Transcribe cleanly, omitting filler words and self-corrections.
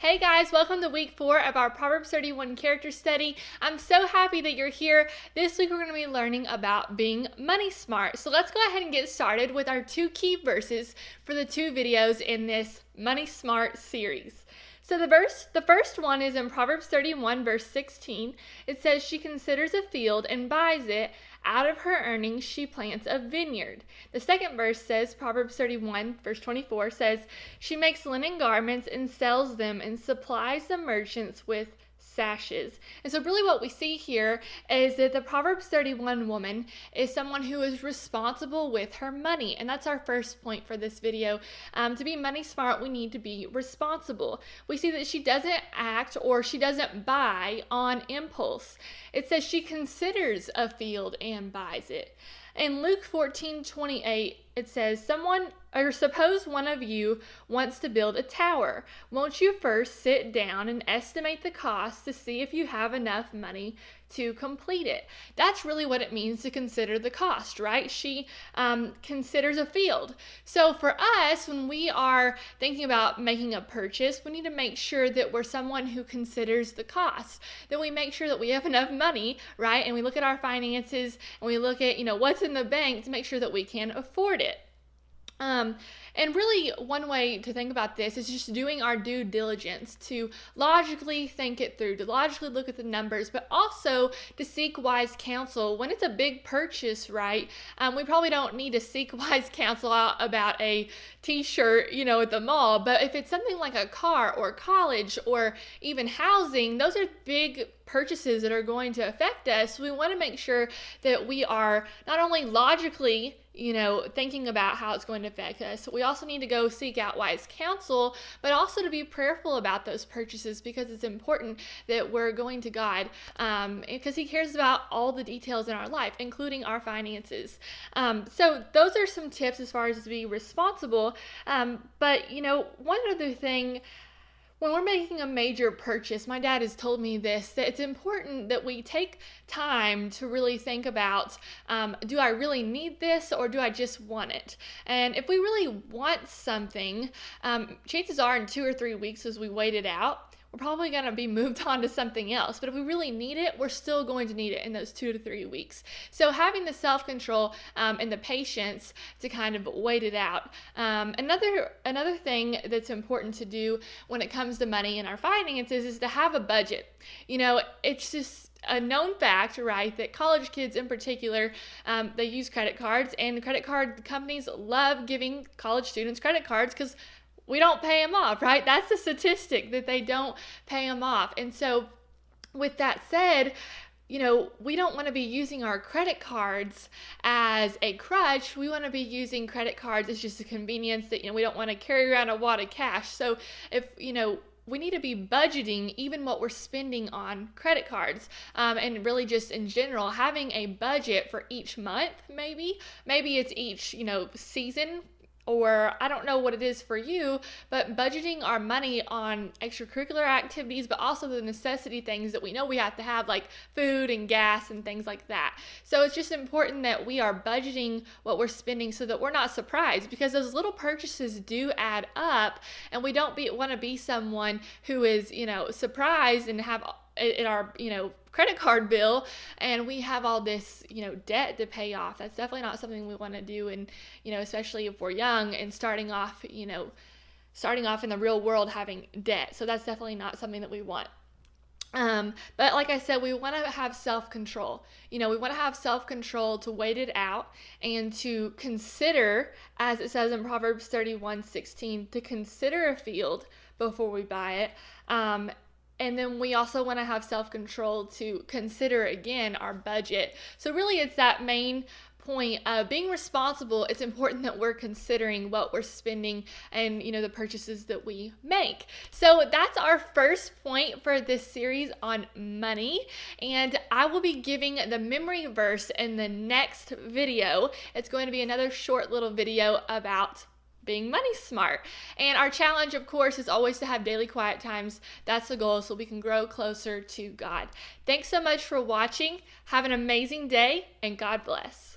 Hey guys, welcome to week 4 of our Proverbs 31 character study. I'm so happy that you're here. This week we're going to be learning about being money smart. So let's go ahead and get started with our 2 key verses for the 2 videos in this Money Smart series. So the first one is in Proverbs 31 verse 16. It says, "She considers a field and buys it. Out of her earnings she plants a vineyard." The second verse says, Proverbs 31 verse 24 says, "She makes linen garments and sells them and supplies the merchants with sashes." And so really what we see here is that the Proverbs 31 woman is someone who is responsible with her money. And that's our first point for this video. To be money smart, we need to be responsible. We see that she doesn't act or she doesn't buy on impulse. It says she considers a field and buys it. In Luke 14:28, it says, "Suppose one of you wants to build a tower. Won't you first sit down and estimate the cost to see if you have enough money to complete it?" That's really what it means to consider the cost, right? She considers a field. So for us, when we are thinking about making a purchase, we need to make sure that we're someone who considers the cost, that we make sure that we have enough money, right? And we look at our finances and we look at, what's in the bank to make sure that we can afford it. And really one way to think about this is just doing our due diligence to logically think it through, to logically look at the numbers, but also to seek wise counsel. When it's a big purchase, right, we probably don't need to seek wise counsel out about a t-shirt, at the mall. But if it's something like a car or college or even housing, those are big purchases that are going to affect us. We want to make sure that we are not only logically thinking about how it's going to affect us. We also need to go seek out wise counsel, but also to be prayerful about those purchases, because it's important that we're going to God, because He cares about all the details in our life, including our finances. So those are some tips as far as to be responsible. But one other thing, when we're making a major purchase, my dad has told me this, that it's important that we take time to really think about, do I really need this or do I just want it? And if we really want something, chances are in 2 or 3 weeks as we wait it out, we're probably going to be moved on to something else. But if we really need it, we're still going to need it in those 2 to 3 weeks. So having the self-control and the patience to kind of wait it out. Another thing that's important to do when it comes to money and our finances is to have a budget. It's just a known fact, right, that college kids in particular, they use credit cards, and credit card companies love giving college students credit cards because we don't pay them off, right? That's the statistic, that they don't pay them off. And so with that said, we don't want to be using our credit cards as a crutch. We want to be using credit cards as just a convenience that, we don't want to carry around a wad of cash. So if, we need to be budgeting even what we're spending on credit cards, and really just in general, having a budget for each month, maybe it's each, season, or I don't know what it is for you, but budgeting our money on extracurricular activities, but also the necessity things that we know we have to have, like food and gas and things like that. So it's just important that we are budgeting what we're spending so that we're not surprised, because those little purchases do add up, and we don't want to be someone who is, surprised and have in our, credit card bill and we have all this, debt to pay off. That's definitely not something we want to do. And, especially if we're young and starting off in the real world having debt. So that's definitely not something that we want. But like I said, we want to have self-control. We want to have self-control to wait it out and to consider, as it says in Proverbs 31:16, to consider a field before we buy it. And then we also want to have self-control to consider, again, our budget. So really it's that main point of being responsible. It's important that we're considering what we're spending and, the purchases that we make. So that's our first point for this series on money. And I will be giving the memory verse in the next video. It's going to be another short little video about being money smart. And our challenge, of course, is always to have daily quiet times. That's the goal, so we can grow closer to God. Thanks so much for watching. Have an amazing day, and God bless.